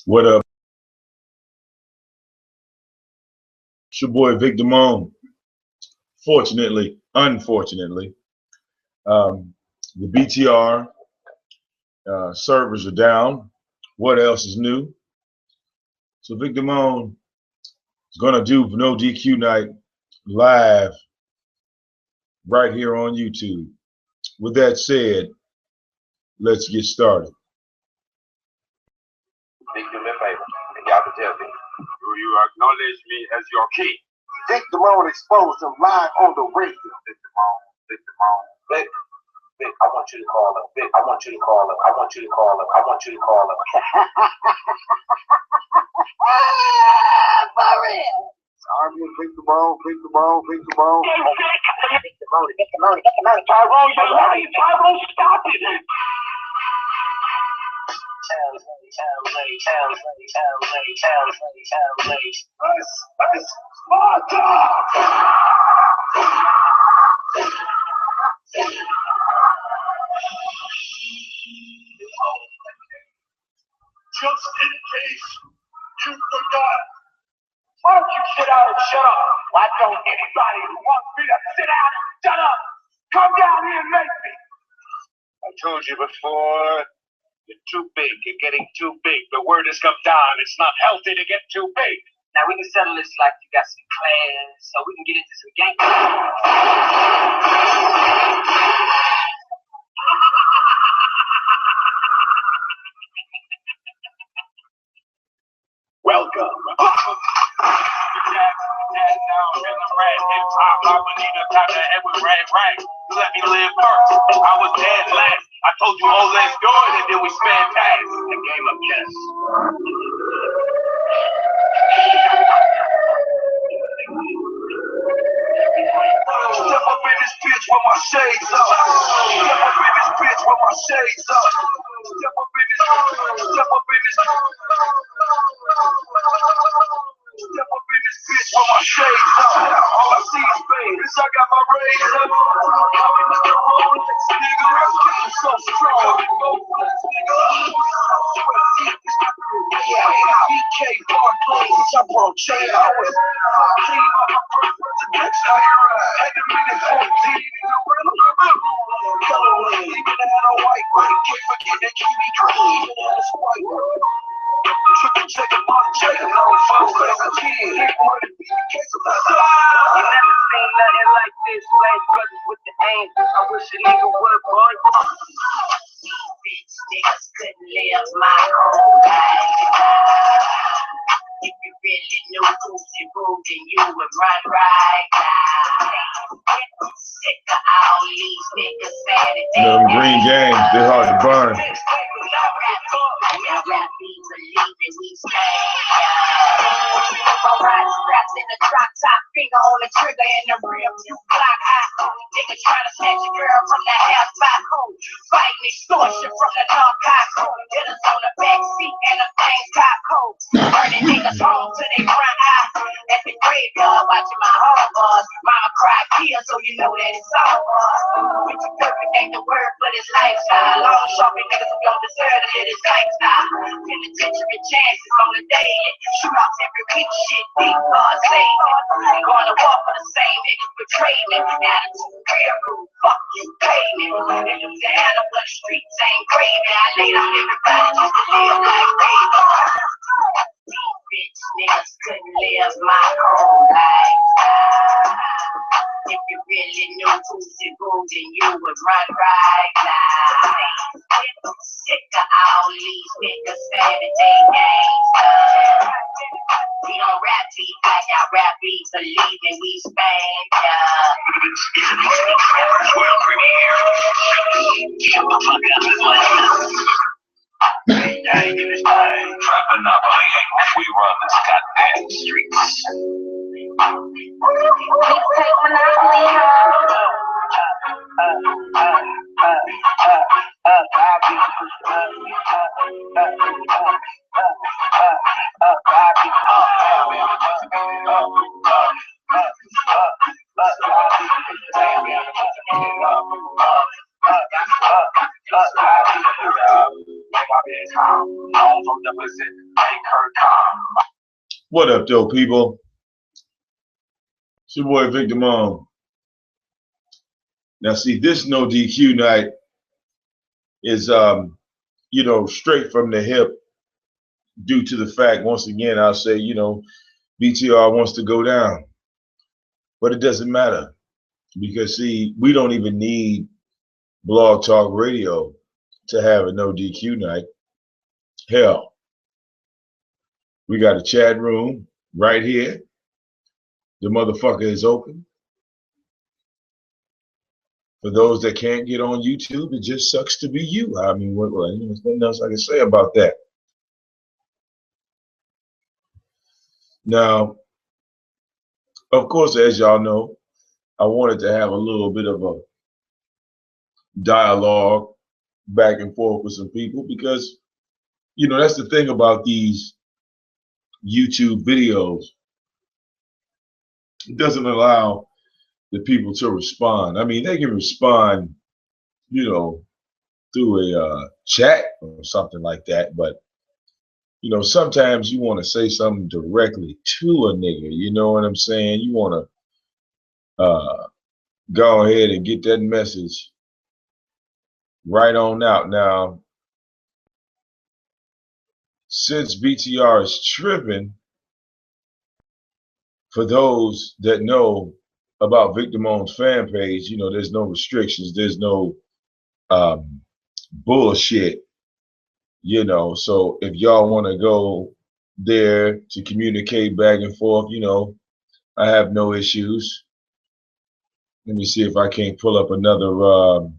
What up? It's your boy Vic Damoane. Fortunately, unfortunately, the BTR servers are down. What else is new? So Vic Damoane is gonna do No DQ Night live right here on YouTube. With that said, let's get started. Vic, do me a favor, and y'all can tell me. Do you acknowledge me as your king? Vic Damoane exposed him live on the radio. Vic Damoane. Vic, I want you to call him. Vic, I want you to call him. I want you to call him. I want you to call him. For real. Army of Vic Damoane. Vic Damoane, Tyrone, you're lying. Tyrone, stop it. Just in case you forgot, why don't you sit down and shut up? Why don't anybody who wants me to sit down and shut up come down here and make me? I told you before, you're too big. You're getting too big. The word has come down. It's not healthy to get too big. Now we can settle this like you got some class, so we can get into some gang. Welcome. Let me live first. I was dead last. I told you, oh, let's do it, and then we spanned past the game of chess. Step up in this bitch with my shades up. Step up in this bitch with my shades up. Step up in this. Step up in this. Step up in this bitch with my shades up. All I see is babies. I got my rays up. I'm in the Rolex, nigga. I'm so strong. BK Barclays, CHATROOM. I was 14 on my first presentation. Had to be the 14 in the real colorway. Even had a white one. Can't forget that Kiwi green. That's white one. Triple check and body check. I was first as a kid. Wanted to be the case of my son. You never seen nothing like this. Black brothers with the aim. I wish a nigga would, boy. Bitch niggas couldn't live my own life. If you really knew Boosie Boo, then you would run right now. Sick of all these niggas saying that they Them green games, they're hard to burn. Now rap beats are leaving, we stand. My ride straps in the drop top, finger on the trigger and the rim, you block high. Niggas trying to snatch a girl from the half back home. Fighting extortion from the narcotics. Hit us on the back seat and the thing's top cold. Burning niggas home to they front eye. At the graveyard watching my homeboys. Mama cried tears so you know that it's all us. It's perfect ain't the word but it's lifestyle. Long shopping niggas who don't deserve to live this lifestyle. Penitentiary chances on the day. Shoot off every week shit deep God save me. Gonna walk for the same niggas betray me. Attitude real rude, fuck you pay me. And you the animal the streets ain't gravy. I laid on everybody just to live like baby. Bitch niggas couldn't live my own life. If you really knew Boosie Boo, then you would run right now. Sick of all these niggas saying that they gangsta. We don't rap beats like our rap beats are leaving, we spank ya. World premiere. Get the fuck up as well. Gang in this thing. Trapping Monopoly, we run this goddamn streets. Let's take Monopoly home. Home from the position. What up, though, people? It's your boy Vic Damoane. Now, see, this no DQ night is, you know, straight from the hip due to the fact, once again, I'll say, you know, BTR wants to go down. But it doesn't matter because, see, we don't even need Blog Talk Radio to have a no DQ night. Hell, we got a chat room right here. The motherfucker is open. For those that can't get on YouTube, it just sucks to be you. I mean, there's nothing else I can say about that. Now, of course, as y'all know, I wanted to have a little bit of a dialogue back and forth with some people because, you know, that's the thing about these YouTube videos. It doesn't allow the people to respond. I mean, they can respond, you know, through a chat or something like that, but you know, sometimes you want to say something directly to a nigga, you know what I'm saying? You want to go ahead and get that message right on out. Now, since BTR is tripping, for those that know about Vic Damoane's fan page, you know, there's no restrictions, there's no bullshit, you know. So if y'all want to go there to communicate back and forth, you know, I have no issues. Let me see if I can't pull up another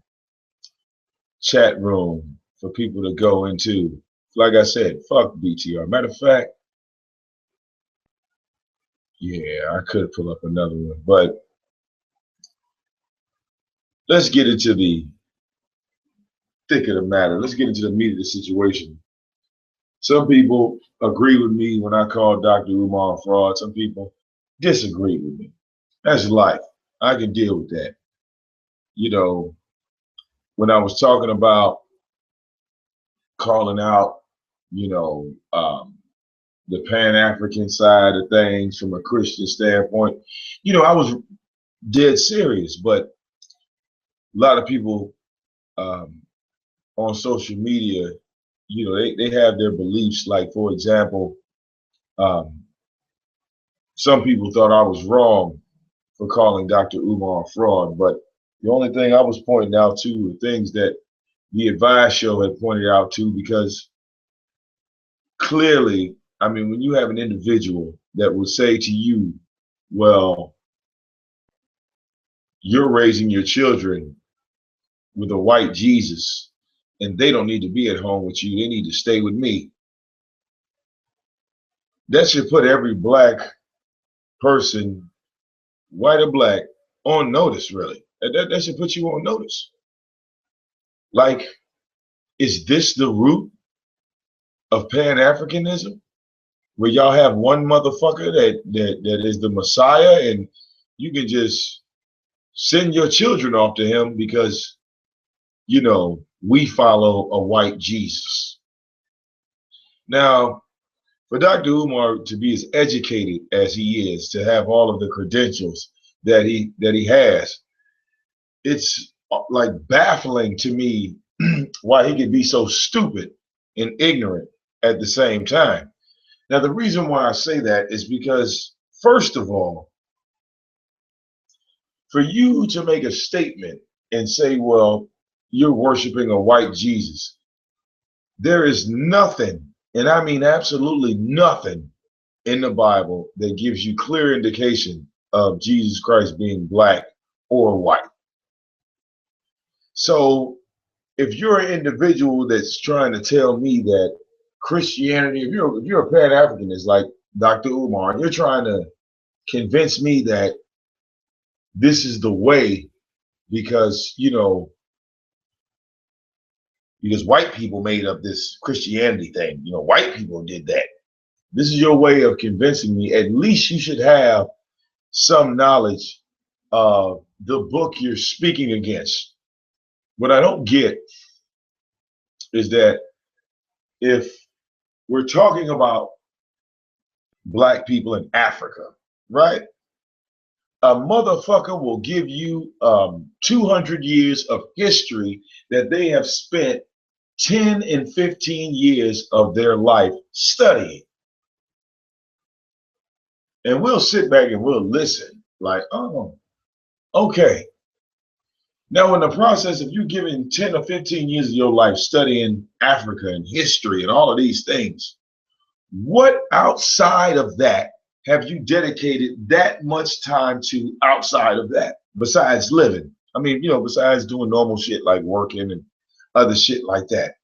chat room for people to go into. Like I said, fuck BTR. Matter of fact, yeah, I could pull up another one, but let's get into the thick of the matter. Let's get into the meat of the situation. Some people agree with me when I call Dr. Umar a fraud. Some people disagree with me. That's life. I can deal with that. You know, when I was talking about calling out, you know, the Pan-African side of things from a Christian standpoint, you know, I was dead serious, but a lot of people on social media, you know, they have their beliefs. Like, for example, some people thought I was wrong for calling Dr. Umar a fraud, but the only thing I was pointing out to were things that the Advice Show had pointed out to, because clearly, I mean, when you have an individual that will say to you, well, you're raising your children with a white Jesus and they don't need to be at home with you, they need to stay with me. That should put every black person, white or black, on notice, really. That should put you on notice. Like, is this the root of Pan-Africanism? Where y'all have one motherfucker that is the Messiah and you can just send your children off to him because, you know, we follow a white Jesus. Now, for Dr. Umar to be as educated as he is, to have all of the credentials that he has, it's like baffling to me why he could be so stupid and ignorant at the same time. Now, the reason why I say that is because, first of all, for you to make a statement and say, well, you're worshiping a white Jesus, there is nothing, and I mean absolutely nothing, in the Bible that gives you clear indication of Jesus Christ being black or white. So if you're an individual that's trying to tell me that Christianity, if you're a Pan-Africanist like Dr. Umar, and you're trying to convince me that this is the way because, you know, because white people made up this Christianity thing, you know, white people did that. This is your way of convincing me. At least you should have some knowledge of the book you're speaking against. What I don't get is that if we're talking about black people in Africa, right? A motherfucker will give you 200 years of history that they have spent 10 and 15 years of their life studying. And we'll sit back and we'll listen like, oh, okay. Now, in the process of you giving 10 or 15 years of your life studying Africa and history and all of these things, what outside of that have you dedicated that much time to outside of that, besides living? I mean, besides doing normal shit like working and other shit like that.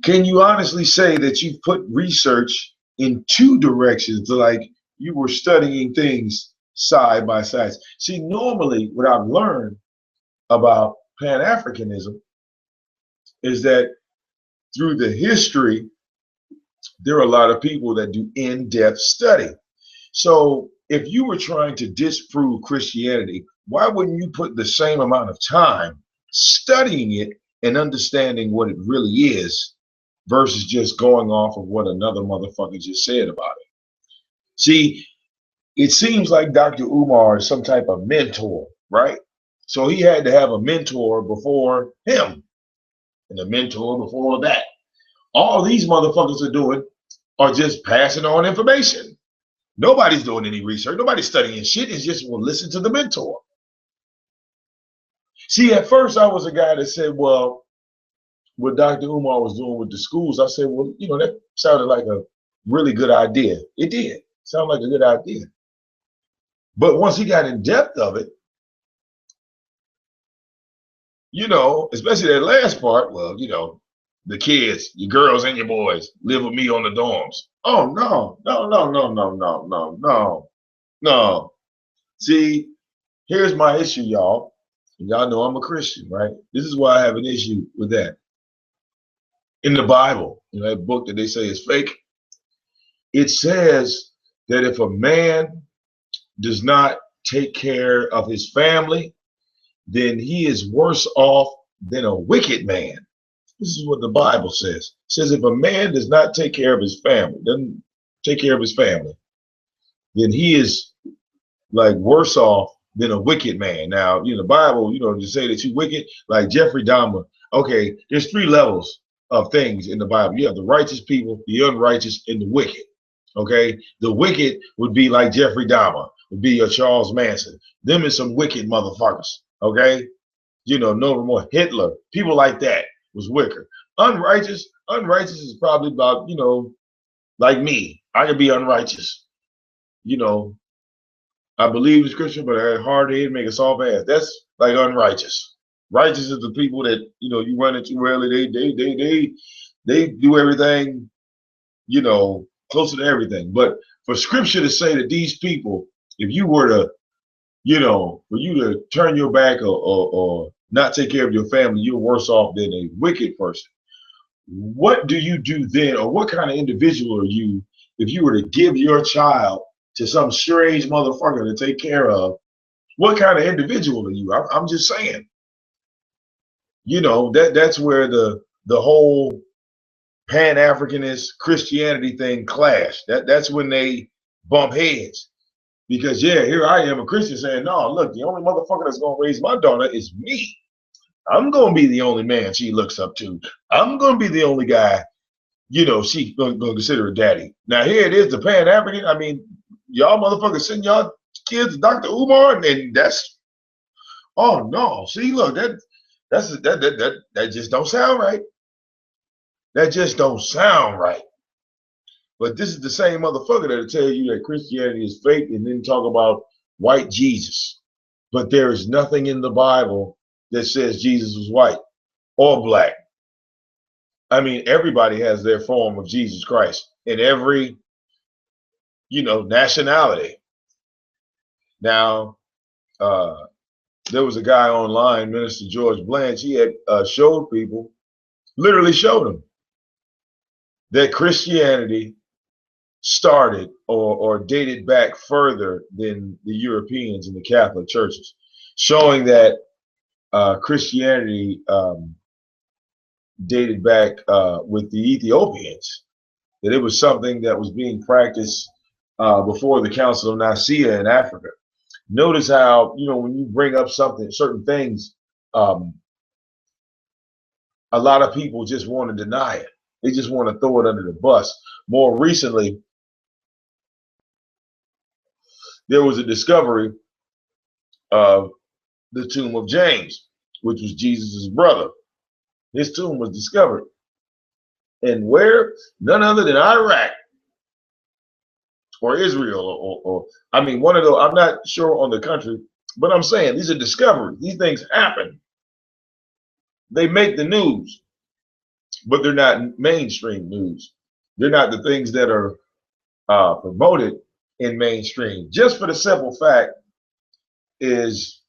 Can you honestly say that you put research in two directions, like you were studying things side by side? See, normally what I've learned about Pan-Africanism is that through the history, there are a lot of people that do in-depth study. So if you were trying to disprove Christianity, why wouldn't you put the same amount of time studying it and understanding what it really is versus just going off of what another motherfucker just said about it? See, it seems like Dr. Umar is some type of mentor, right? So he had to have a mentor before him and a mentor before that. All these motherfuckers are doing are just passing on information. Nobody's doing any research. Nobody's studying shit. It's just, well, listen to the mentor. See, at first I was a guy that said, well, what Dr. Umar was doing with the schools, I said, well, that sounded like a really good idea. It did. Sound like a good idea. But once he got in depth of it, especially that last part, well, the kids, your girls and your boys live with me on the dorms. Oh, no, no, no, no, no, no, no, no, no. See, here's my issue, y'all. And y'all know I'm a Christian, right? This is why I have an issue with that. In the Bible, that book that they say is fake, it says that if a man does not take care of his family, then he is worse off than a wicked man. This is what the Bible says. It says if a man does not take care of his family, doesn't take care of his family, then he is like worse off than a wicked man. Now, the Bible, to say that you wicked, like Jeffrey Dahmer. Okay, there's 3 levels of things in the Bible. You have the righteous people, the unrighteous, and the wicked. Okay, the wicked would be like Jeffrey Dahmer, would be your Charles Manson. Them is some wicked motherfuckers. Okay, no more Hitler, people like that was wicked. Unrighteous is probably about, like me. I could be unrighteous. I believe in scripture, but I had hard head, make a soft ass. That's like unrighteous. Righteous is the people that, you run into rarely. They do everything, closer to everything. But for scripture to say that these people, if you were to, for you to turn your back or not take care of your family, you're worse off than a wicked person. What do you do then, or what kind of individual are you if you were to give your child to some strange motherfucker to take care of? What kind of individual are you? I'm just saying. That's where the whole Pan-Africanist Christianity thing clash. That's when they bump heads. Because here I am, a Christian, saying, no, look, the only motherfucker that's gonna raise my daughter is me. I'm gonna be the only man she looks up to. I'm gonna be the only guy, she gonna consider a daddy. Now here it is, the Pan-African. I mean, y'all motherfuckers send y'all kids to Dr. Umar, and that's, oh no. See, look, that just don't sound right. That just don't sound right. But this is the same motherfucker that'll tell you that Christianity is fake and then talk about white Jesus. But there is nothing in the Bible that says Jesus was white or black. I mean, everybody has their form of Jesus Christ in every, nationality. Now, there was a guy online, Minister George Blanche, he had showed people, literally showed them that Christianity started or dated back further than the Europeans and the Catholic churches, showing that Christianity dated back with the Ethiopians. that it was something that was being practiced before the Council of Nicaea in Africa. Notice how, you know, when you bring up something, certain things, um, a lot of people just want to deny it. They just want to throw it under the bus. More recently, there was a discovery of the tomb of James, which was Jesus's brother. His tomb was discovered. And where? None other than Iraq or Israel or I mean, one of those. I'm not sure on the country, but I'm saying these are discoveries. These things happen. They make the news, but they're not mainstream news. They're not the things that are promoted in mainstream. Just for the simple fact is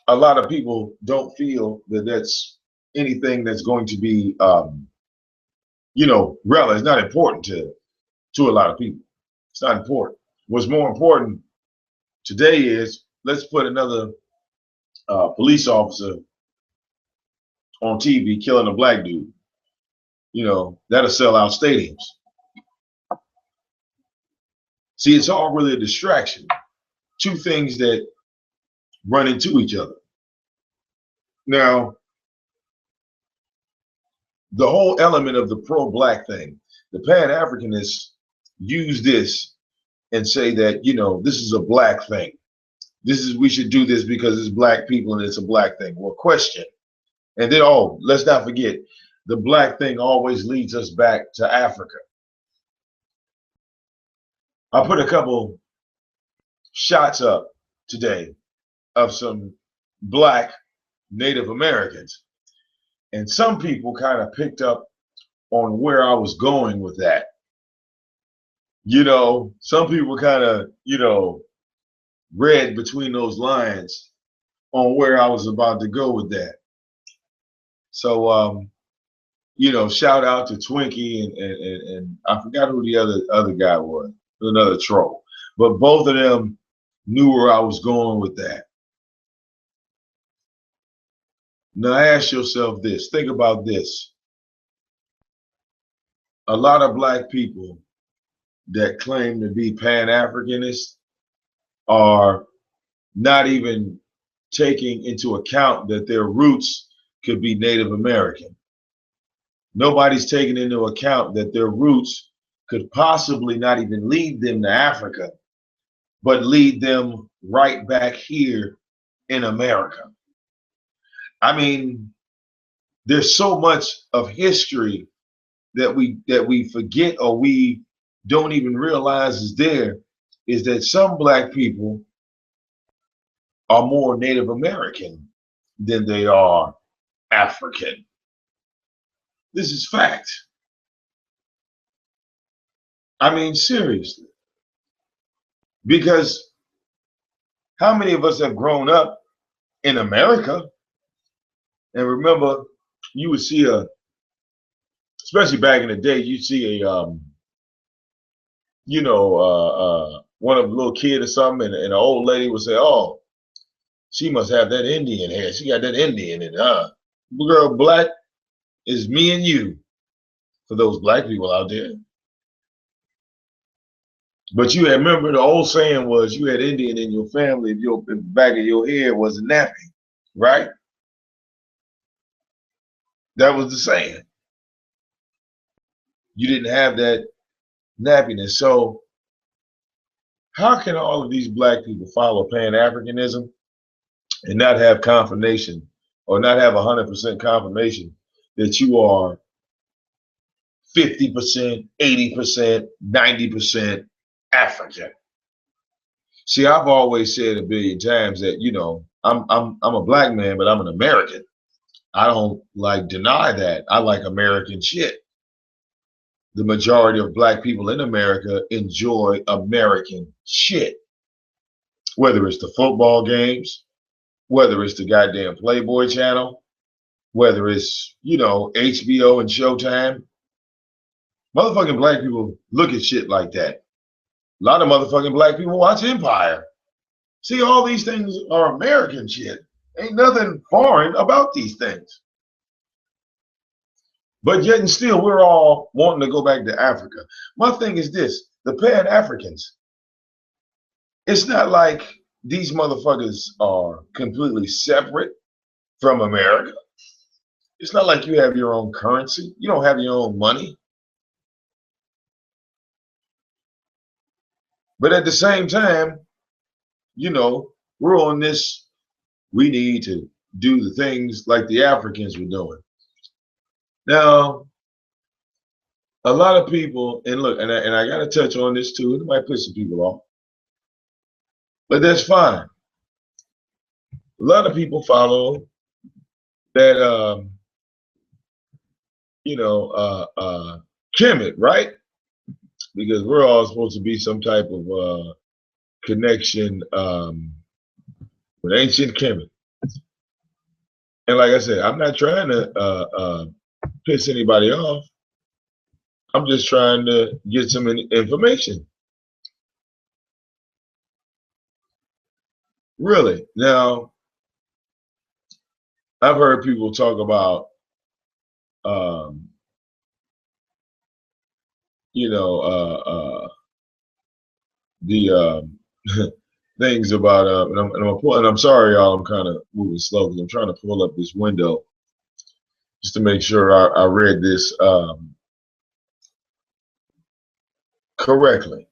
a lot of people don't feel that that's anything that's going to be, you know, relevant. It's not important to a lot of people. It's not important. What's more important today is let's put another police officer on TV killing a black dude. You know, that'll sell out stadiums. See, it's all really a distraction. Two things that run into each other. Now, the whole element of the pro-black thing, the Pan-Africanists use this and say that, you know, this is a black thing. This is, we should do this because it's black people and it's a black thing. Well, question. And then, oh, let's not forget, the black thing always leads us back to Africa. I put a couple shots up today of some black Native Americans. And some people kind of picked up on where I was going with that. You know, some people kind of, you know, read between those lines on where I was about to go with that. So, you know, shout out to Twinkie and I forgot who the other guy was, another troll. But both of them knew where I was going with that. Now ask yourself this, think about this. A lot of black people that claim to be Pan-Africanists are not even taking into account that their roots could be Native American. Nobody's taking into account that their roots could possibly not even lead them to Africa, but lead them right back here in America. I mean, there's so much of history that we forget or we don't even realize is there, is that some black people are more Native American than they are African. This is fact. I mean, seriously. Because how many of us have grown up in America and remember you would see especially back in the day, you'd see you know, one of the little kid or something and an old lady would say, oh, she must have that Indian hair. She got that Indian in her. Girl, black is me and you for those black people out there. But you remember the old saying was you had Indian in your family if the back of your hair was a nappy, right? That was the saying. You didn't have that nappiness. So how can all of these black people follow Pan-Africanism and not have confirmation or not have 100% confirmation that you are 50%, 80%, 90% African? See, I've always said a billion times that, you know, I'm a black man, but I'm an American. I don't like deny that. I like American shit. The majority of black people in America enjoy American shit. Whether it's the football games, whether it's the goddamn Playboy channel, whether it's, you know, HBO and Showtime. Motherfucking black people look at shit like that. A lot of motherfucking black people watch Empire. See, all these things are American shit. Ain't nothing foreign about these things. But yet and still, we're all wanting to go back to Africa. My thing is this, the Pan-Africans, it's not like these motherfuckers are completely separate from America. It's not like you have your own currency. You don't have your own money. But at the same time, you know, we're on this, we need to do the things like the Africans were doing. Now, a lot of people, and look, and I got to touch on this too, it might piss some people off, but that's fine. A lot of people follow that, Kemet, right? Because we're all supposed to be some type of connection with ancient Kemet. And like I said, I'm not trying to piss anybody off. I'm just trying to get some information. Really. Now, I've heard people talk about, the things about, and I'm sorry, y'all, I'm kind of moving slow because I'm trying to pull up this window just to make sure I read this correctly.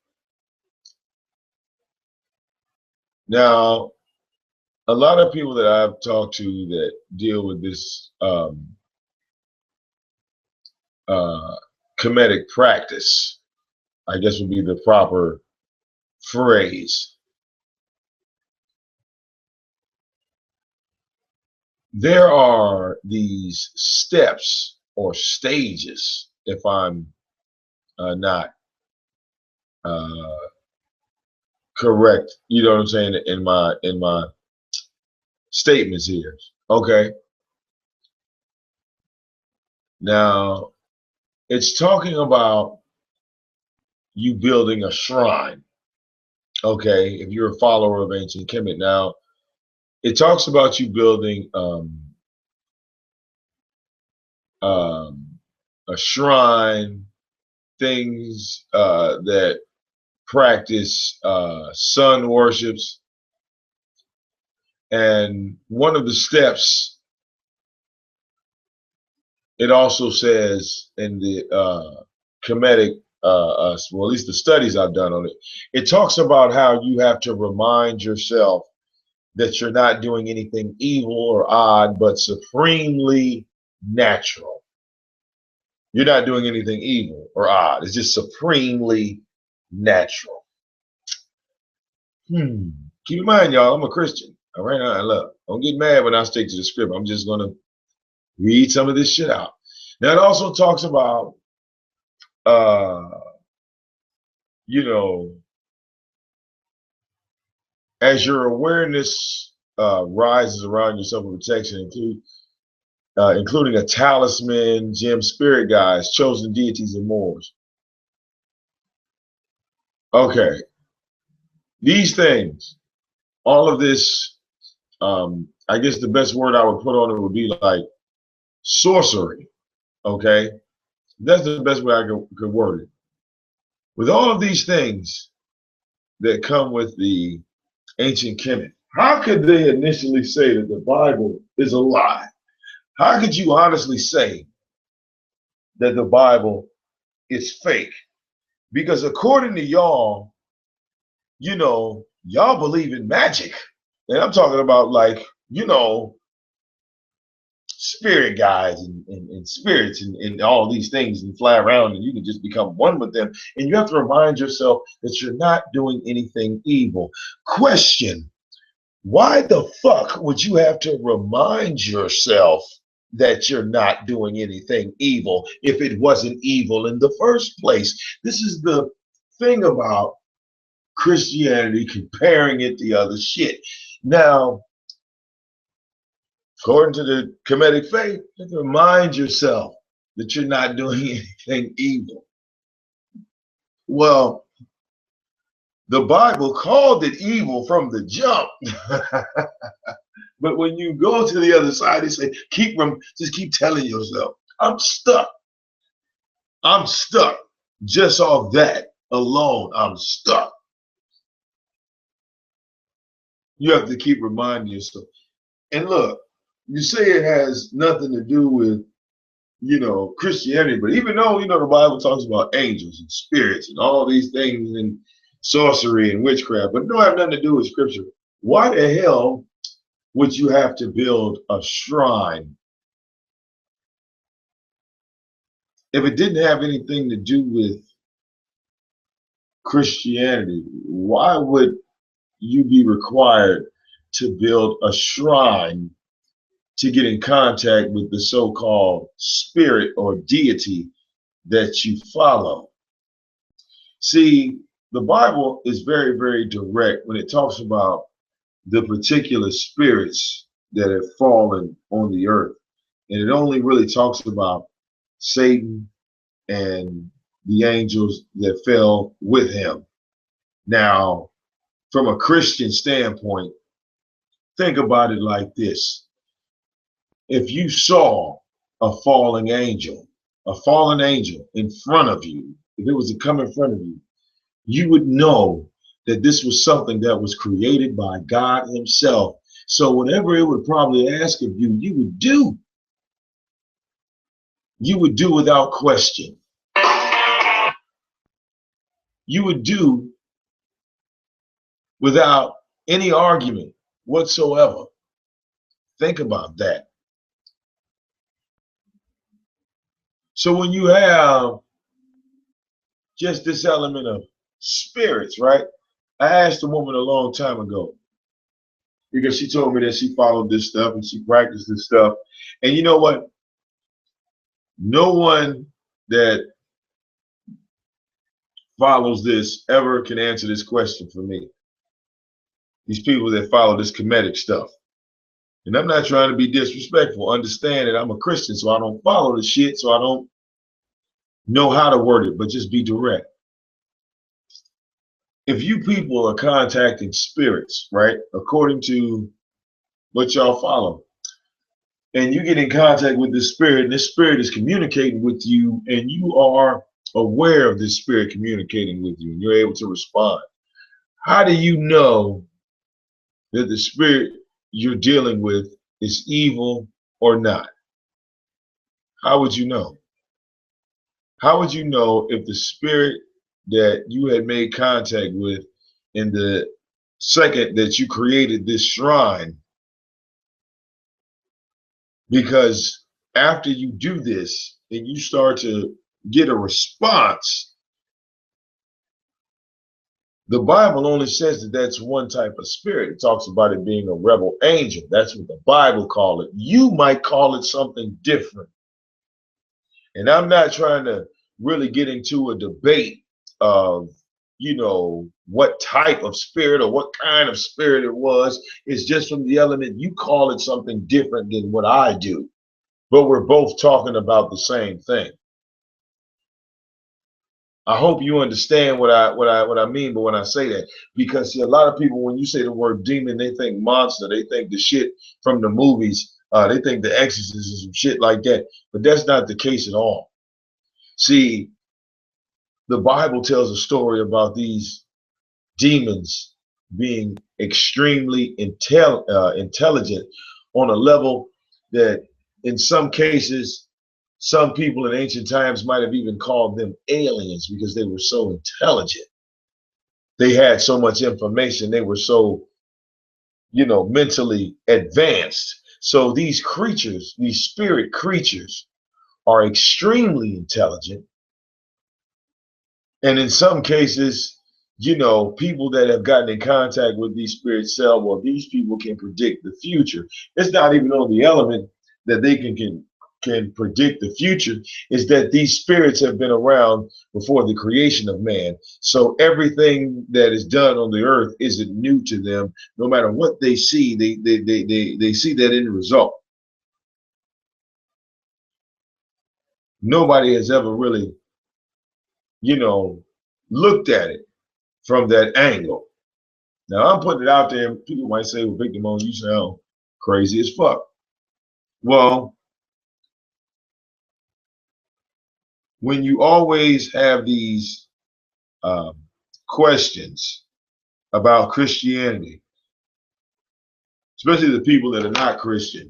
Now, a lot of people that I've talked to that deal with this Kemetic practice, I guess would be the proper phrase. There are these steps or stages, if I'm not correct, you know what I'm saying, in my statements here. Okay. Now, it's talking about you building a shrine. Okay, if you're a follower of ancient Kemet. Now, it talks about you building a shrine, things that practice sun worships, and one of the steps, it also says in the Kemetic, well, at least the studies I've done on it, it talks about how you have to remind yourself that you're not doing anything evil or odd, but supremely natural. You're not doing anything evil or odd. It's just supremely natural. Keep in mind, y'all, I'm a Christian. All right, I love. Don't get mad when I stick to the script. I'm just gonna read some of this shit out. Now it also talks about, as your awareness rises around yourself with protection, including a talisman, gem, spirit guides, chosen deities, and more. Okay, these things, all of this, I guess the best word I would put on it would be like sorcery. Okay, that's the best way I could word it. With all of these things that come with the ancient Kemet, how could they initially say that the Bible is a lie? How could you honestly say that the Bible is fake? Because according to y'all, y'all believe in magic. And I'm talking about, like, spirit guides and spirits and all these things, and fly around and you can just become one with them. And you have to remind yourself that you're not doing anything evil. Question: why the fuck would you have to remind yourself that you're not doing anything evil if it wasn't evil in the first place? This is the thing about Christianity, comparing it to other shit. Now, according to the Kemetic faith, you have to remind yourself that you're not doing anything evil. Well, the Bible called it evil from the jump. But when you go to the other side, they say, just keep telling yourself. I'm stuck I'm stuck. Just off that alone, I'm stuck. You have to keep reminding yourself. And look, you say it has nothing to do with, Christianity, but even though, the Bible talks about angels and spirits and all these things and sorcery and witchcraft, but it don't have nothing to do with scripture. Why the hell would you have to build a shrine if it didn't have anything to do with Christianity? Why would you be required to build a shrine to get in contact with the so-called spirit or deity that you follow? See, the Bible is very, very direct when it talks about the particular spirits that have fallen on the earth. And it only really talks about Satan and the angels that fell with him. Now, from a Christian standpoint, think about it like this. If you saw a fallen angel in front of you, if it was to come in front of you, you would know that this was something that was created by God himself. So whatever it would probably ask of you, you would do. You would do without question. You would do without any argument whatsoever. Think about that. So when you have just this element of spirits, right? I asked a woman a long time ago, because she told me that she followed this stuff and she practiced this stuff. And you know what? No one that follows this ever can answer this question for me. These people that follow this Kemetic stuff. And I'm not trying to be disrespectful. Understand that I'm a Christian, so I don't follow the shit, so I don't know how to word it, but just be direct. If you people are contacting spirits, right, according to what y'all follow, and you get in contact with this spirit, and this spirit is communicating with you, and you are aware of this spirit communicating with you, and you're able to respond, how do you know that the spirit you're dealing with is evil or not? How would you know? How would you know if the spirit that you had made contact with in the second that you created this shrine? Because after you do this and you start to get a response, the Bible only says that that's one type of spirit. It talks about it being a rebel angel. That's what the Bible calls it. You might call it something different. And I'm not trying to really get into a debate of, what type of spirit or what kind of spirit it was. It's just from the element, you call it something different than what I do. But we're both talking about the same thing. I hope you understand what I mean by when I say that, because see, a lot of people, when you say the word demon, they think monster, they think the shit from the movies, they think the Exorcist and some shit like that, but that's not the case at all. See, the Bible tells a story about these demons being extremely intelligent on a level that in some cases, some people in ancient times might have even called them aliens because they were so intelligent. They had so much information. They were so, mentally advanced. So these creatures, these spirit creatures, are extremely intelligent. And in some cases, people that have gotten in contact with these spirits say, well, these people can predict the future. It's not even on the element that they can predict the future, is that these spirits have been around before the creation of man. So everything that is done on the earth isn't new to them. No matter what they see, they see that end result. Nobody has ever really, looked at it from that angle. Now I'm putting it out there, and people might say, well, Vic Damoane, you sound crazy as fuck. Well, when you always have these questions about Christianity, especially the people that are not Christian,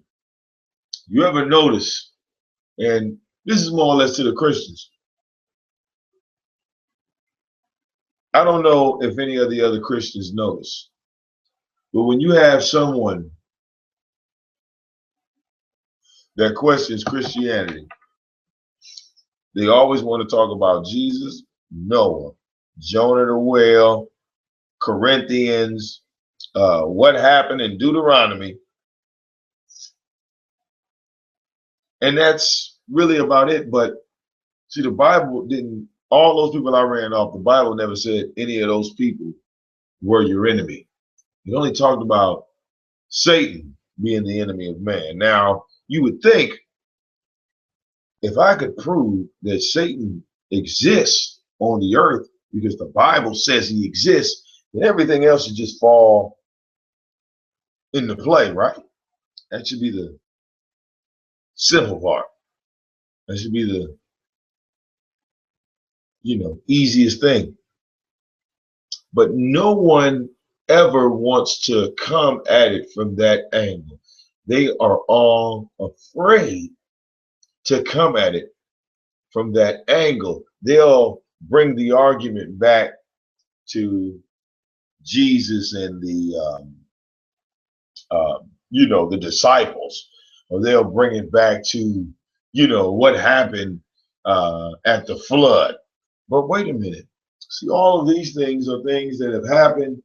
you ever notice, and this is more or less to the Christians, I don't know if any of the other Christians notice, but when you have someone that questions Christianity, they always want to talk about Jesus, Noah, Jonah the whale, Corinthians, what happened in Deuteronomy, and that's really about it. But see, the Bible didn't, all those people I ran off, the Bible never said any of those people were your enemy. It only talked about Satan being the enemy of man. Now, you would think if I could prove that Satan exists on the earth because the Bible says he exists, then everything else should just fall into play, right? That should be the simple part. That should be the, easiest thing. But no one ever wants to come at it from that angle. They are all afraid to come at it from that angle. They'll bring the argument back to Jesus and the disciples, or they'll bring it back to, what happened at the flood. But wait a minute. See, all of these things are things that have happened,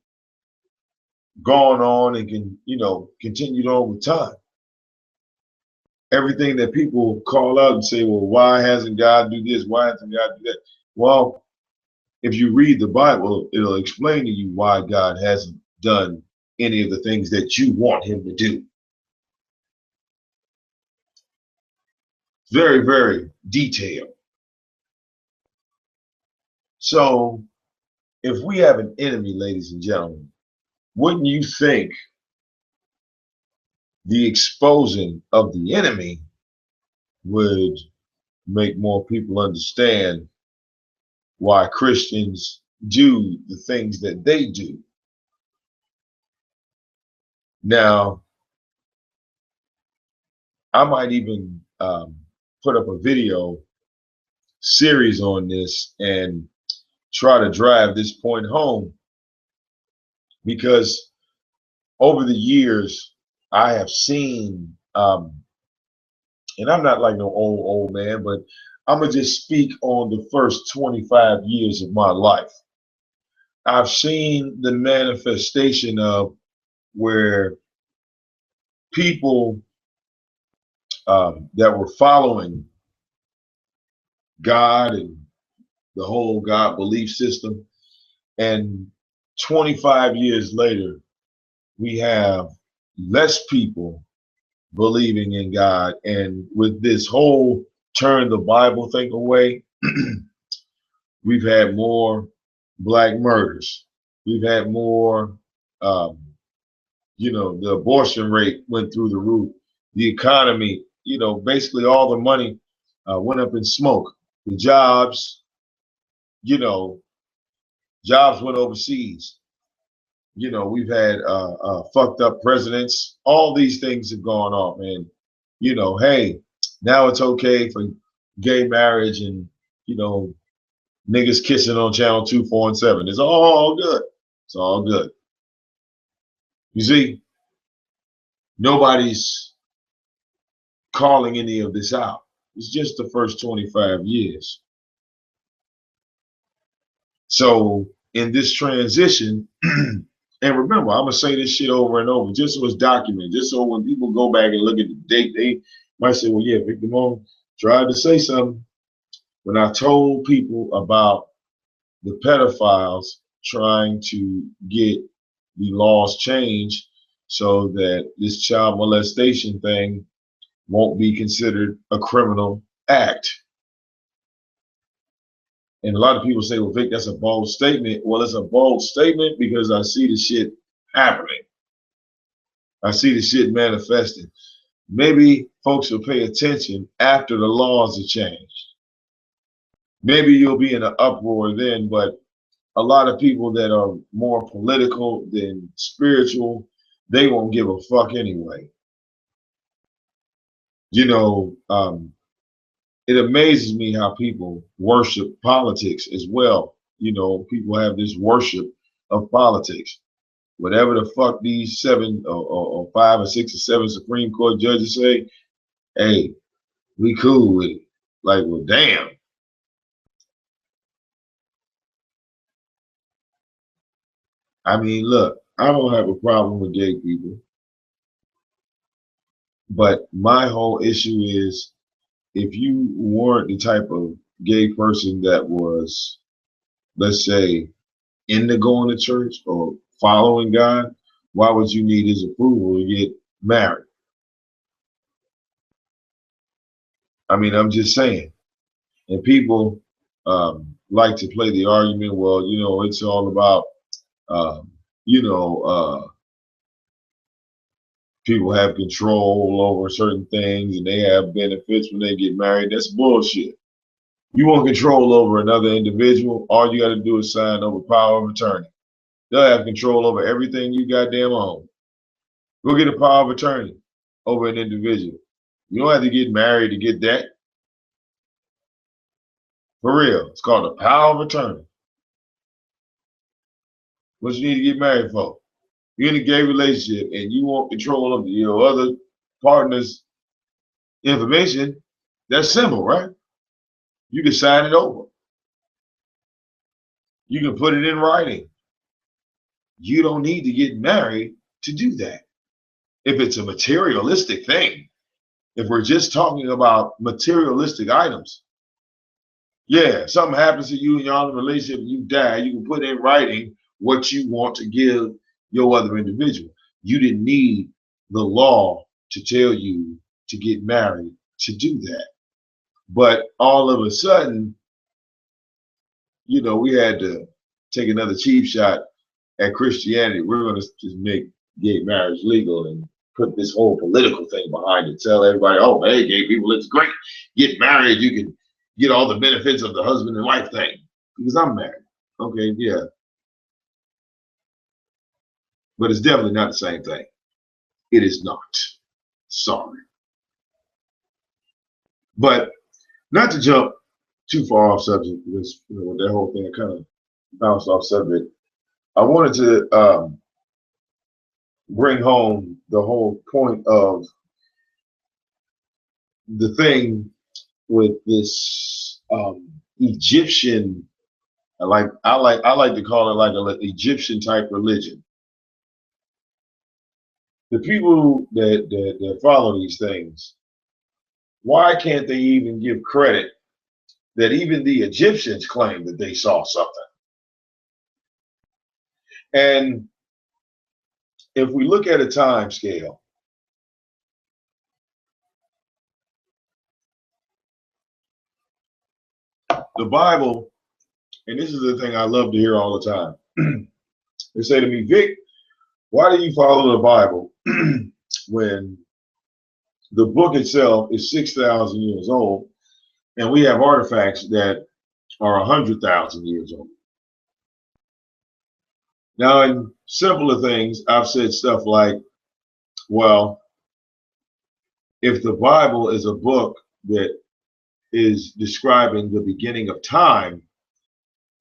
gone on, and can, continued on with time. Everything that people call out and say, well, why hasn't God do this? Why hasn't God do that? Well, if you read the Bible, it'll explain to you why God hasn't done any of the things that you want him to do. Very, very detailed. So if we have an enemy, ladies and gentlemen, wouldn't you think the exposing of the enemy would make more people understand why Christians do the things that they do? Now, I might even put up a video series on this and try to drive this point home, because over the years I have seen, and I'm not like no old man, but I'm gonna just speak on the first 25 years of my life. I've seen the manifestation of where people that were following God and the whole God belief system, and 25 years later, we have less people believing in God. And with this whole turn the Bible thing away, we've had more black murders. We've had more, the abortion rate went through the roof. The economy, basically all the money went up in smoke. The jobs, jobs went overseas. We've had fucked up presidents. All these things have gone on, and hey, now it's okay for gay marriage and niggas kissing on channel 2, 4, and 7. It's all good. It's all good. You see, nobody's calling any of this out. It's just the first 25 years. So in this transition, and remember, I'm gonna say this shit over and over, just so it's documented, just so when people go back and look at the date, they might say, well, yeah, Vic Damoane tried to say something when I told people about the pedophiles trying to get the laws changed so that this child molestation thing won't be considered a criminal act. And a lot of people say, well, Vic, that's a bold statement. Well, it's a bold statement because I see the shit happening. I see the shit manifesting. Maybe folks will pay attention after the laws are changed. maybe you'll be in an uproar then, but a lot of people that are more political than spiritual, they won't give a fuck anyway. You know, it amazes me how people worship politics as well. You know, people have this worship of politics. Whatever the fuck these seven or five or six or seven Supreme Court judges say, hey, we cool with it. Like, well, damn. I mean, look, I don't have a problem with gay people, but my whole issue is if you weren't the type of gay person that was, let's say, into going to church or following God, why would you need his approval to get married? I mean, I'm just saying. And people like to play the argument, well, you know, it's all about, um, you know, people have control over certain things and they have benefits when they get married. That's bullshit. You want control over another individual, all you got to do is sign over power of attorney. They'll have control over everything you goddamn own. Go get a power of attorney over an individual. You don't have to get married to get that. For real. It's called a power of attorney. What you need to get married for? You're in a gay relationship and you want control of your other partner's information. That's simple, right? You can sign it over. You can put it in writing. You don't need to get married to do that. If it's a materialistic thing, if we're just talking about materialistic items, yeah, something happens to you and y'all in a relationship and you die, you can put in writing what you want to give your other individual. You didn't need the law to tell you to get married to do that. But all of a sudden, you know, we had to take another cheap shot at Christianity. We're going to just make gay marriage legal and put this whole political thing behind it. Tell everybody, oh, hey, gay people, it's great. Get married. You can get all the benefits of the husband and wife thing because I'm married. Okay, yeah. But it's definitely not the same thing. It is not. Sorry. But not to jump too far off subject because, you know, with that whole thing, I kind of bounced off subject. I wanted to bring home the whole point of the thing with this Egyptian, I like to call it like an Egyptian type religion. The people that follow these things, why can't they even give credit that even the Egyptians claim that they saw something? And if we look at a time scale, the Bible, and this is the thing I love to hear all the time. They say to me, Vic, why do you follow the Bible when the book itself is 6,000 years old and we have artifacts that are 100,000 years old? Now, in simpler things, I've said stuff like, well, if the Bible is a book that is describing the beginning of time,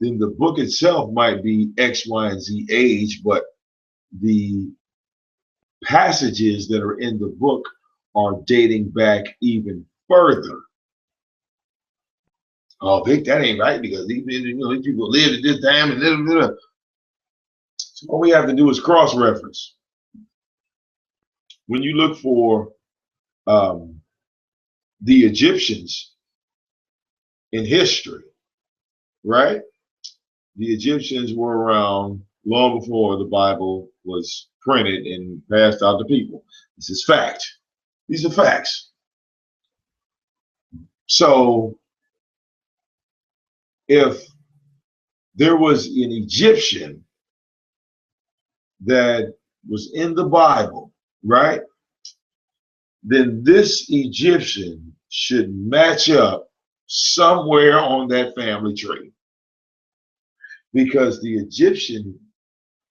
then the book itself might be X, Y, and Z age, but the passages that are in the book are dating back even further. Oh, Vic, that ain't right because these people lived at this time and blah. So all we have to do is cross-reference. When you look for the Egyptians in history, right? The Egyptians were around long before the Bible was printed and passed out to people. This is fact. These are facts. So if there was an Egyptian that was in the Bible, right? Then this Egyptian should match up somewhere on that family tree, because the Egyptian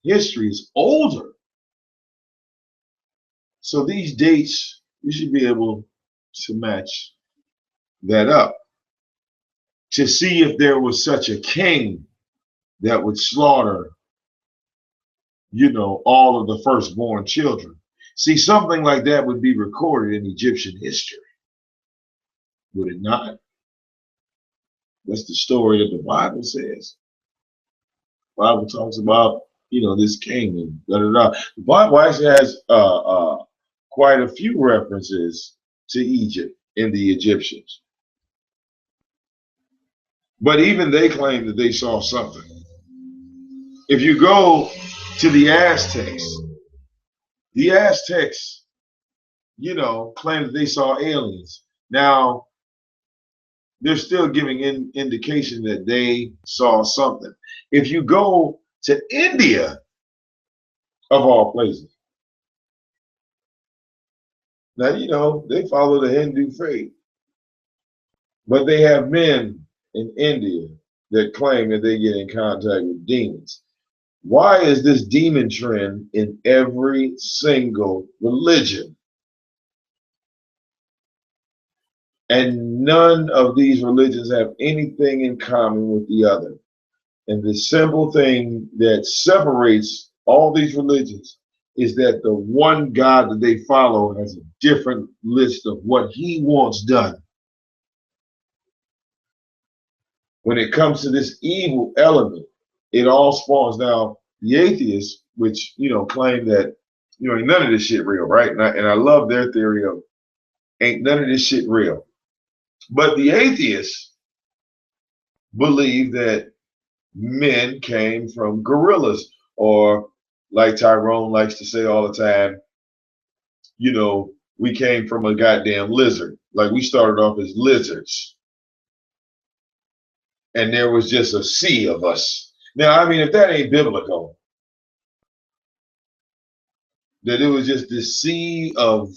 history is older. So these dates, you should be able to match that up to see if there was such a king that would slaughter, all of the firstborn children. See, something like that would be recorded in Egyptian history, would it not? That's the story that the Bible says. The Bible talks about, this king and da da da. The Bible actually has quite a few references to Egypt and the Egyptians. But even they claim that they saw something. If you go to the Aztecs, claim that they saw aliens. Now, they're still giving indication that they saw something. If you go to India, of all places, now, they follow the Hindu faith, but they have men in India that claim that they get in contact with demons. Why is this demon trend in every single religion? And none of these religions have anything in common with the other. And the simple thing that separates all these religions is that the one God that they follow has a different list of what he wants done. When it comes to this evil element, it all spawns. Now, the atheists, which, claim that, ain't none of this shit real, right? And I love their theory of ain't none of this shit real. But the atheists believe that men came from gorillas, or like Tyrone likes to say all the time, we came from a goddamn lizard. Like we started off as lizards. And there was just a sea of us. Now, I mean, if that ain't biblical, that it was just this sea of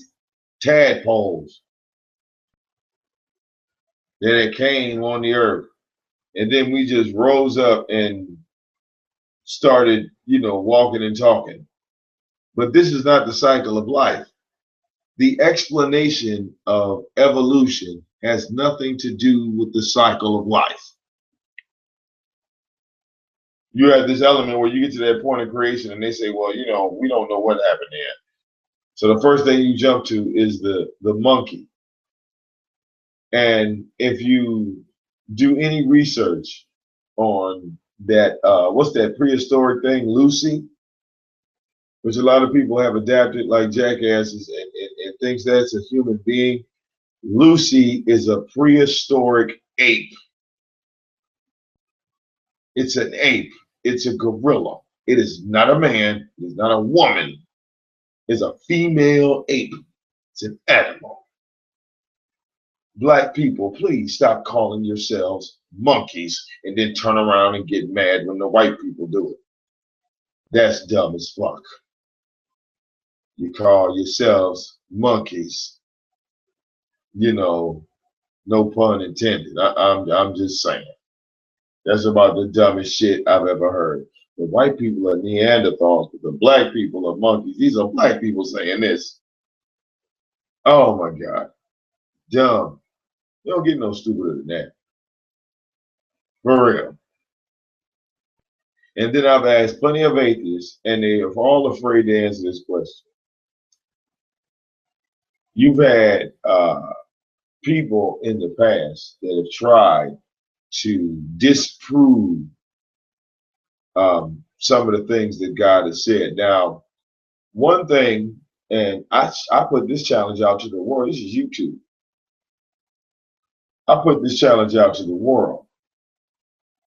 tadpoles that it came on the earth. And then we just rose up and started, walking and talking. But this is not the cycle of life. The explanation of evolution has nothing to do with the cycle of life. You have this element where you get to that point of creation and they say, well, we don't know what happened there. So the first thing you jump to is the monkey. And if you do any research on that, what's that prehistoric thing, Lucy, which a lot of people have adapted like jackasses and thinks that's a human being. Lucy is a prehistoric ape. It's an ape. It's a gorilla. It is not a man. It is not a woman. It's a female ape. It's an animal. Black people, please stop calling yourselves monkeys and then turn around and get mad when the white people do it. That's dumb as fuck. You call yourselves monkeys. No pun intended. I'm just saying. That's about the dumbest shit I've ever heard. The white people are Neanderthals, but the black people are monkeys. These are black people saying this. Oh my God. Dumb. You don't get no stupider than that. For real. And then I've asked plenty of atheists, and they are all afraid to answer this question. You've had people in the past that have tried to disprove some of the things that God has said. Now, one thing, and I put this challenge out to the world. This is YouTube. I put this challenge out to the world.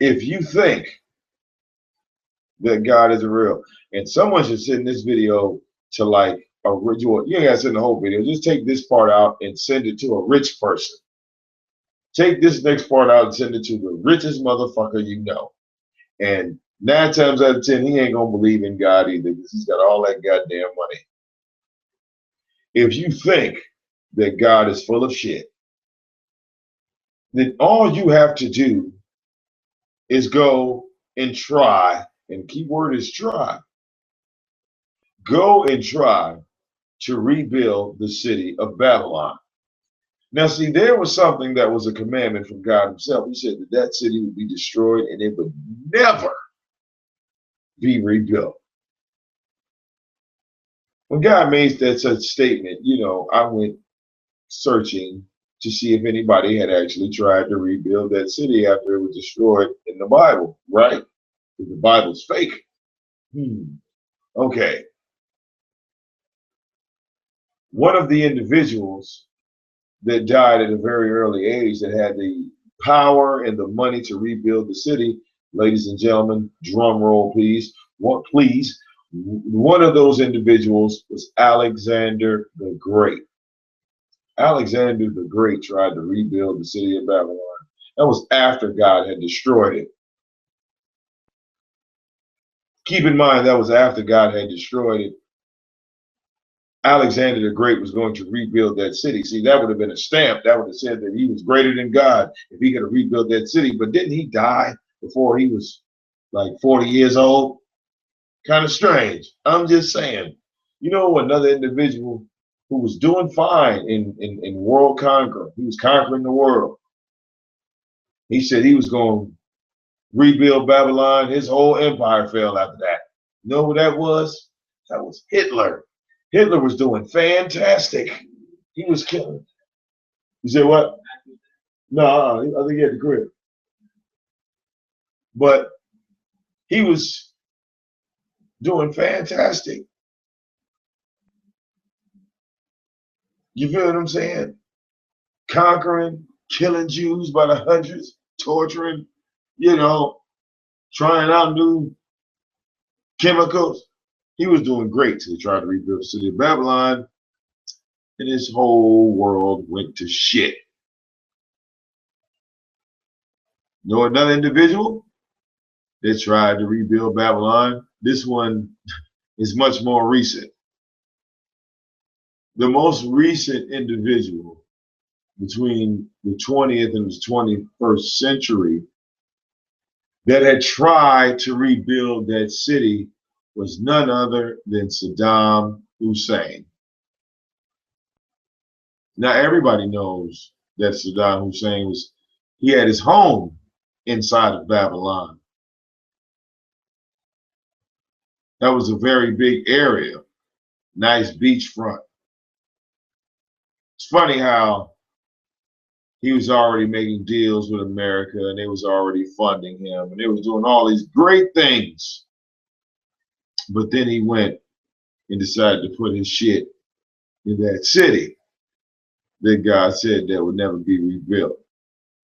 If you think that God is real, and someone should send this video to like a rich, you ain't gotta send the whole video, just take this part out and send it to a rich person. Take this next part out and send it to the richest motherfucker you know. And 9 times out of 10, he ain't gonna believe in God either because he's got all that goddamn money. If you think that God is full of shit, then all you have to do is go and try, and key word is try. Go and try to rebuild the city of Babylon. Now, see, there was something that was a commandment from God himself. He said that that city would be destroyed and it would never be rebuilt. When God made that such statement, I went searching to see if anybody had actually tried to rebuild that city after it was destroyed in the Bible, right? Because the Bible's fake. Okay. One of the individuals that died at a very early age that had the power and the money to rebuild the city, ladies and gentlemen, drum roll please. Please. One of those individuals was Alexander the Great. Alexander the Great tried to rebuild the city of Babylon. That was after God had destroyed it. Keep in mind, that was after God had destroyed it. Alexander the Great was going to rebuild that city. See, that would have been a stamp. That would have said that he was greater than God if he could have rebuilt that city. But didn't he die before he was like 40 years old? Kind of strange. I'm just saying. Another individual who was doing fine in world conquer. He was conquering the world. He said he was going to rebuild Babylon. His whole empire fell after that. You know who that was? That was Hitler. Hitler was doing fantastic. He was killing. You say what? No, I think he had the grip. But he was doing fantastic. You feel what I'm saying? Conquering, killing Jews by the hundreds, torturing, trying out new chemicals. He was doing great till he tried to rebuild the city of Babylon, and his whole world went to shit. Another individual that tried to rebuild Babylon? This one is much more recent. The most recent individual between the 20th and the 21st century that had tried to rebuild that city was none other than Saddam Hussein. Now everybody knows that Saddam Hussein he had his home inside of Babylon. That was a very big area, nice beachfront. It's funny how he was already making deals with America and they was already funding him and they was doing all these great things. But then he went and decided to put his shit in that city that God said that would never be rebuilt.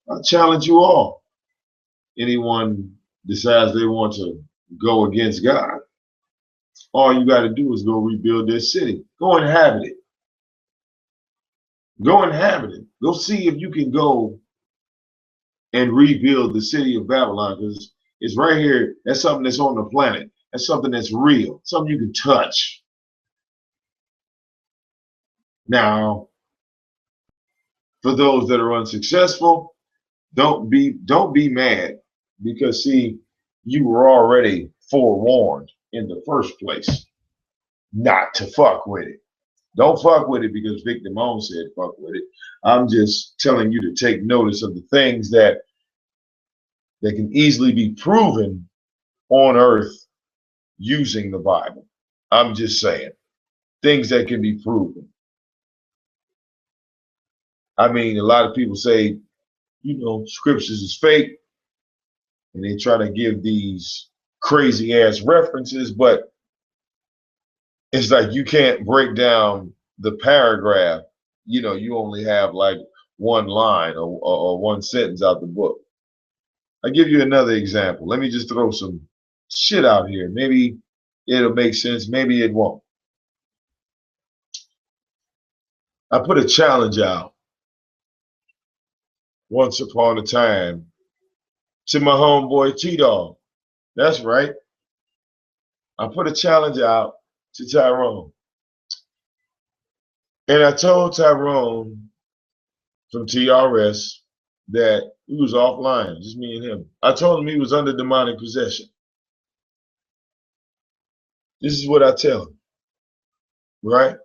I challenge you all. Anyone decides they want to go against God, all you got to do is go rebuild their city. Go inhabit it. Go inhabit it. Go see if you can go and rebuild the city of Babylon, because it's right here. That's something that's on the planet. That's something that's real, something you can touch. Now, for those that are unsuccessful, don't be mad, because see, you were already forewarned in the first place not to fuck with it. Don't fuck with it because Vic Damoane said fuck with it. I'm just telling you to take notice of the things that can easily be proven on earth using the Bible. I'm just saying, things that can be proven. I mean, a lot of people say, scriptures is fake, and they try to give these crazy ass references, but it's like you can't break down the paragraph. You only have like one line or one sentence out the book. I'll give you another example. Let me just throw some shit out here. Maybe it'll make sense, maybe it won't. I put a challenge out once upon a time to my homeboy T-Dog. That's right. I put a challenge out to Tyrone. And I told Tyrone from TRS that we was offline, just me and him. I told him he was under demonic possession. This is what I tell him, right?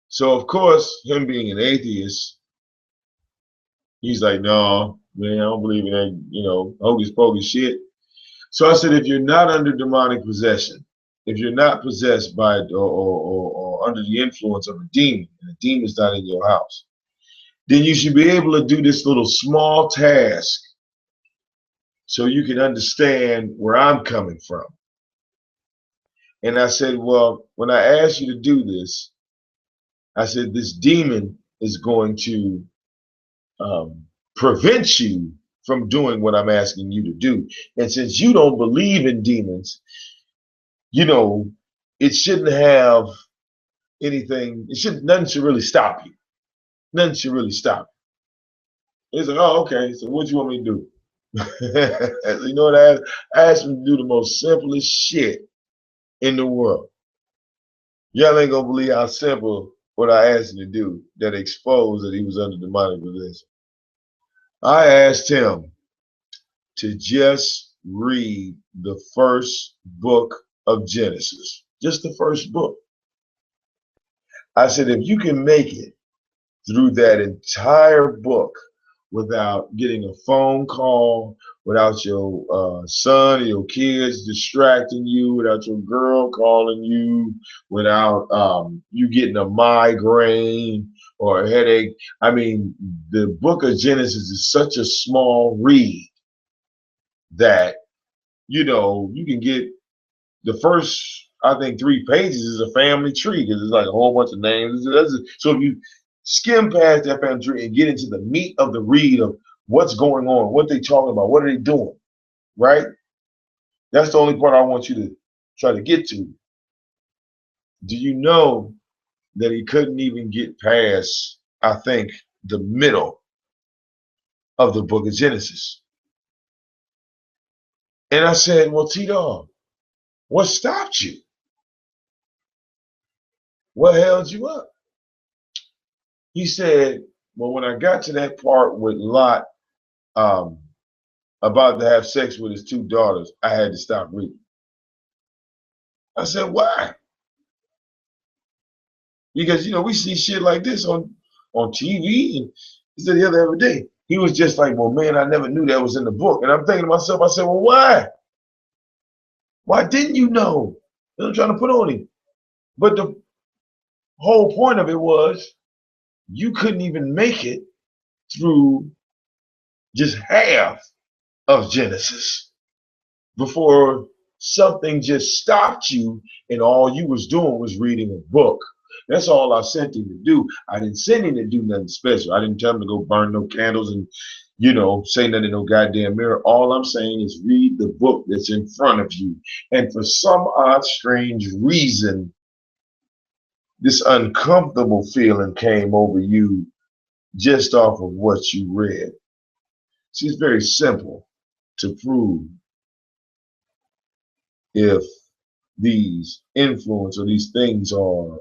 So of course, him being an atheist, he's like, no, man, I don't believe in that, hocus pocus shit. So I said, if you're not under demonic possession, if you're not possessed by or under the influence of a demon, and a demon's not in your house, then you should be able to do this little small task so you can understand where I'm coming from. And I said, well, when I asked you to do this, I said, this demon is going to prevent you from doing what I'm asking you to do. And since you don't believe in demons, it shouldn't have anything, nothing should really stop you. Nothing should really stop you. He's like, oh, okay, so what do you want me to do? You know what I asked him to do the most simplest shit in the world. Y'all ain't gonna believe how simple what I asked him to do that exposed that he was under demonic possession. I asked him to just read the first book of Genesis, just the first book. I said, if you can make it through that entire book without getting a phone call, without your son or your kids distracting you, without your girl calling you, without you getting a migraine or a headache. I mean, the book of Genesis is such a small read that, you can get the first, I think, 3 pages is a family tree because it's like a whole bunch of names. So if you skim past that family tree and get into the meat of the read of what's going on, what they talking about, what are they doing, right? That's the only part I want you to try to get to. Do you know that he couldn't even get past, I think, the middle of the book of Genesis? And I said, well, T-Dog, what stopped you? What held you up? He said, well, when I got to that part with Lot about to have sex with his 2 daughters, I had to stop reading. I said, why? Because, we see shit like this on TV. And he said the other day, he was just like, well, man, I never knew that was in the book. And I'm thinking to myself, I said, well, why? Why didn't you know? I'm trying to put on him. But the whole point of it was you couldn't even make it through just half of Genesis before something just stopped you and all you was doing was reading a book. That's all I sent him to do. I didn't send him to do nothing special. I didn't tell him to go burn no candles and, say nothing in no goddamn mirror. All I'm saying is read the book that's in front of you. And for some odd, strange reason, this uncomfortable feeling came over you just off of what you read. See, it's very simple to prove if these influence or these things are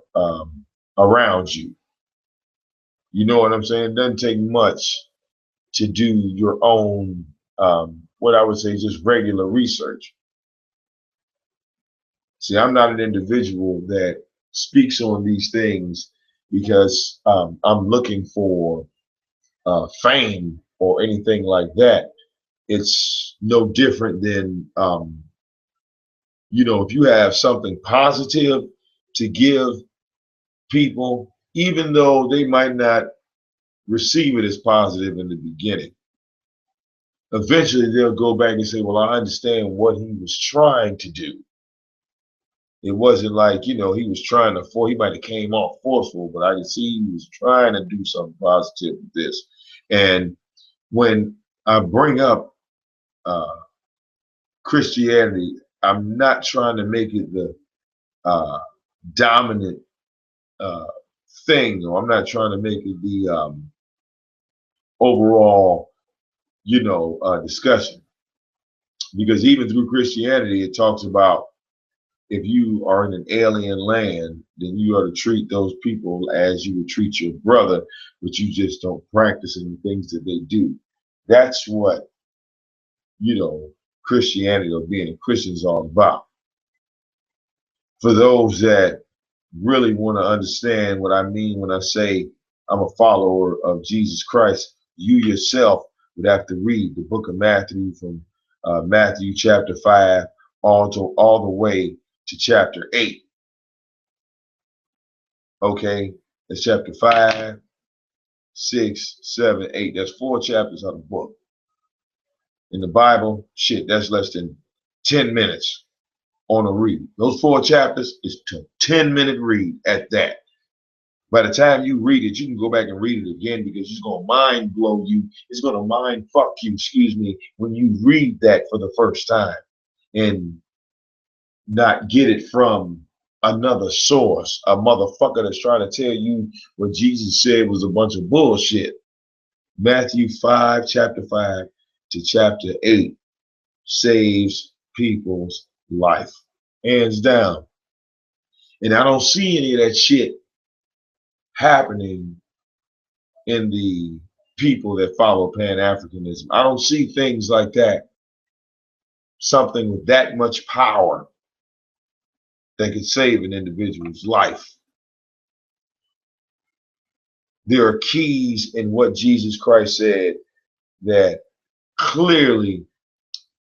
around you. You know what I'm saying? It doesn't take much to do your own, what I would say, just regular research. See, I'm not an individual that speaks on these things because I'm looking for fame or anything like that. It's no different than, if you have something positive to give people, even though they might not receive it as positive in the beginning, eventually they'll go back and say, well, I understand what he was trying to do. It wasn't like, he was trying to he might have came off forceful, but I could see he was trying to do something positive with this. And when I bring up Christianity, I'm not trying to make it the dominant thing, or I'm not trying to make it the overall, discussion. Because even through Christianity, it talks about if you are in an alien land, then you ought to treat those people as you would treat your brother, but you just don't practice in the things that they do. That's what, you know, Christianity or being a Christian is all about. For those that really want to understand what I mean when I say I'm a follower of Jesus Christ, you yourself would have to read the book of Matthew from Matthew chapter 5 all the way to chapter 8. Okay, that's chapter 5, 6, 7, 8. That's 4 chapters of the book. In the Bible, shit, that's less than 10 minutes on a read. Those 4 chapters is a 10-minute read at that. By the time you read it, you can go back and read it again because it's going to mind blow you. It's going to mind fuck you, excuse me, when you read that for the first time and not get it from another source, a motherfucker that's trying to tell you what Jesus said was a bunch of bullshit. Matthew 5, chapter 5 to chapter 8 saves people's life, hands down. And I don't see any of that shit happening in the people that follow Pan-Africanism. I don't see things like that, something with that much power that could save an individual's life. There are keys in what Jesus Christ said that clearly,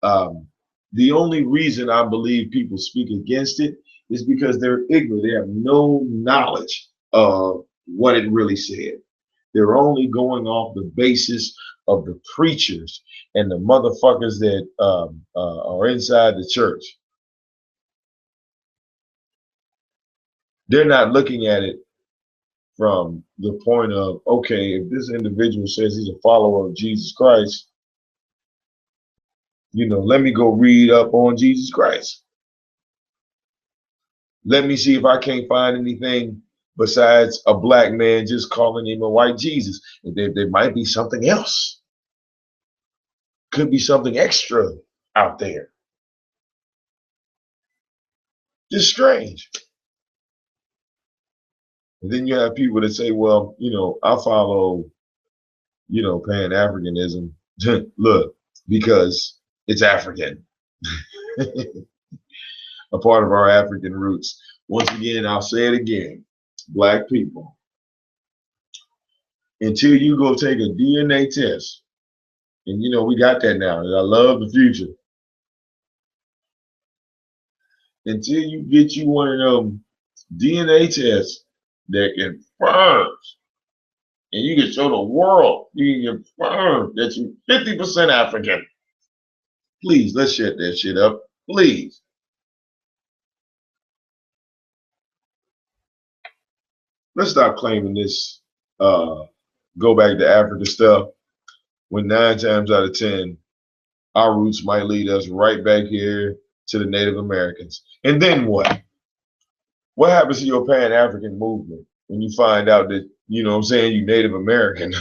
the only reason I believe people speak against it is because they're ignorant. They have no knowledge of what it really said. They're only going off the basis of the preachers and the motherfuckers that are inside the church. They're not looking at it from the point of, okay, if this individual says he's a follower of Jesus Christ, you know, let me go read up on Jesus Christ. Let me see if I can't find anything besides a black man just calling him a white Jesus. And there might be something else. Could be something extra out there. Just strange. And then you have people that say, well, you know, I follow, you know, Pan-Africanism. Look, because it's African. A part of our African roots. Once again, I'll say it again. Black people, until you go take a DNA test, and you know, we got that now, and I love the future. Until you get you one of them DNA tests that confirms, and you can show the world, you can confirm that you're 50% African. Please, let's shut that shit up. Please. Let's stop claiming this go back to Africa stuff when 9 times out of 10, our roots might lead us right back here to the Native Americans. And then what? What happens to your Pan-African movement when you find out that, you know what I'm saying, you Native American?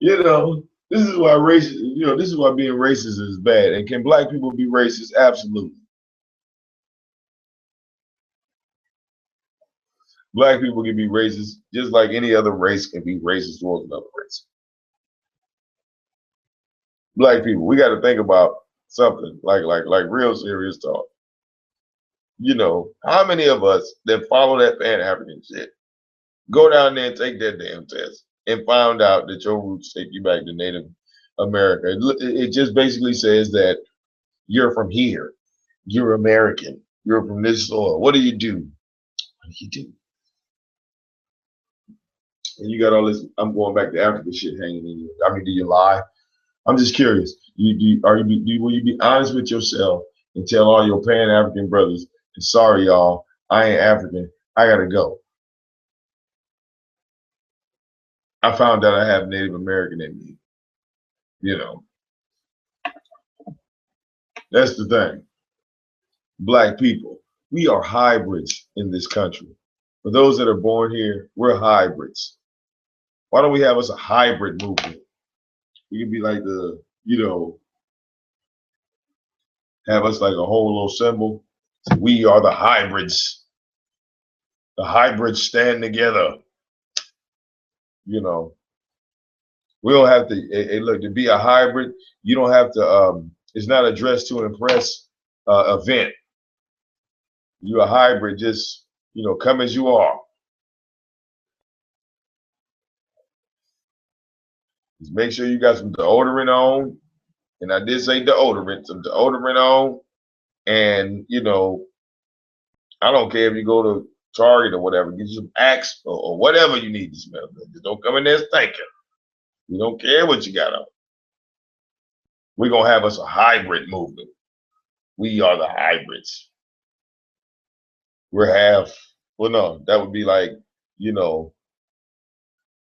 You know, this is why this is why being racist is bad. And can black people be racist? Absolutely. Black people can be racist just like any other race can be racist towards another race. Black people, we got to think about something like real serious talk. You know, how many of us that follow that Pan-African shit go down there and take that damn test and found out that your roots take you back to Native America? It just basically says that you're from here, you're American, you're from this soil. What do you do? What do you do? And you got all this, I'm going back to Africa shit hanging in you. I mean, do you lie? I'm just curious. Will you be honest with yourself and tell all your Pan-African brothers, sorry y'all, I ain't African, I gotta go. I found out I have Native American in me. You know, that's the thing. Black people, we are hybrids in this country. For those that are born here, we're hybrids. Why don't we have us a hybrid movement? We can be like the, you know, have us like a whole little symbol. We are the hybrids. The hybrids stand together. You know, we don't have to. Look, to be a hybrid, you don't have to. It's not a dress to impress event. You're a hybrid. Just come as you are. Just make sure you got some deodorant on, and I did say deodorant, some deodorant on, and I don't care if you go to Target or whatever, get you some Axe or whatever you need to smell good. Just don't come in there stinking. We don't care what you got on. We're gonna have us a hybrid movement. We are the hybrids. We're half. Well, no, that would be like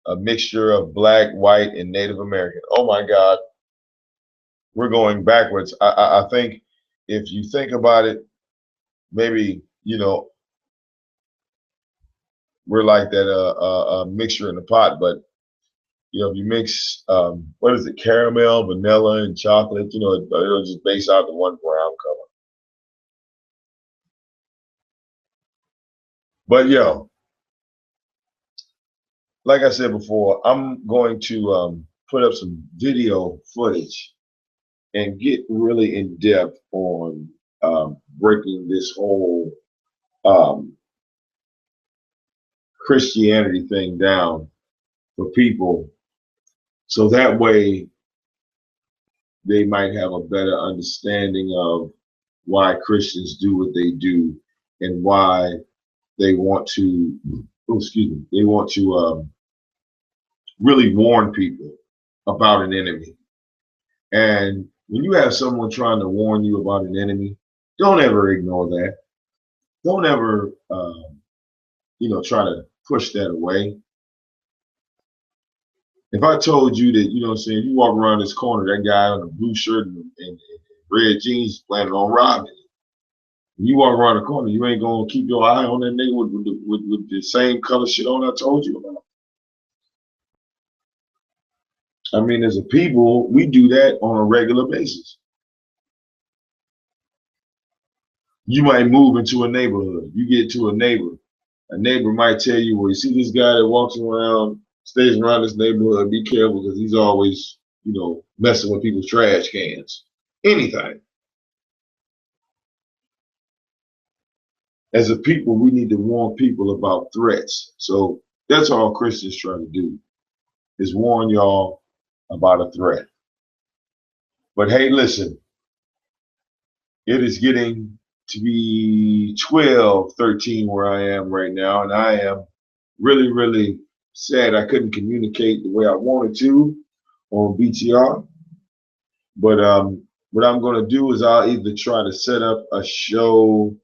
a mixture of black, white, and Native American. Oh my God, we're going backwards. I think if you think about it, maybe we're like that mixture in the pot. But if you mix what is it, caramel, vanilla, and chocolate, it'll just base out the one brown color. But like I said before, I'm going to put up some video footage and get really in depth on breaking this whole Christianity thing down for people, so that way they might have a better understanding of why Christians do what they do and why they want to, they want to really warn people about an enemy. And when you have someone trying to warn you about an enemy, don't ever ignore that. Don't ever, try to push that away. If I told you that, you walk around this corner, that guy on a blue shirt and red jeans planning on robbing you. When you walk around the corner, you ain't gonna keep your eye on that nigga with the same color shit on I told you about. I mean, as a people, we do that on a regular basis. You might move into a neighborhood. You get to a neighbor might tell you, well, you see this guy that walks around, stays around this neighborhood, be careful because he's always, messing with people's trash cans. Anything. As a people, we need to warn people about threats. So that's all Christians try to do, is warn y'all about a threat. But hey, listen, it is getting to be 12:13 where I am right now, and I am really, really sad I couldn't communicate the way I wanted to on BTR. But what I'm going to do is I'll either try to set up a show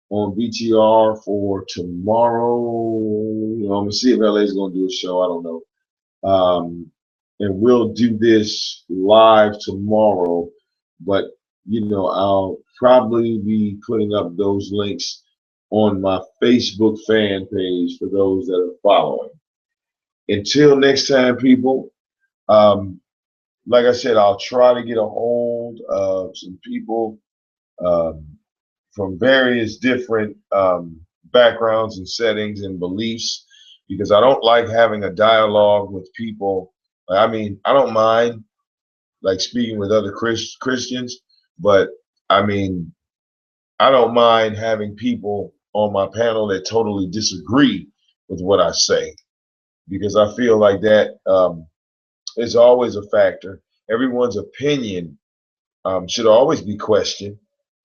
on BTR for tomorrow. I'm going to see if LA is going to do a show. I don't know. And we'll do this live tomorrow. But, I'll probably be putting up those links on my Facebook fan page for those that are following. Until next time, people, like I said, I'll try to get a hold of some people from various different backgrounds and settings and beliefs, because I don't like having a dialogue with people. I mean, I don't mind like speaking with other Christians, but I mean, I don't mind having people on my panel that totally disagree with what I say, because I feel like that is always a factor. Everyone's opinion should always be questioned.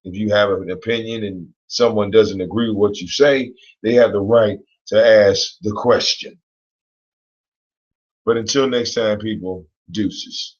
If you have an opinion and someone doesn't agree with what you say, they have the right to ask the question. But until next time, people, deuces.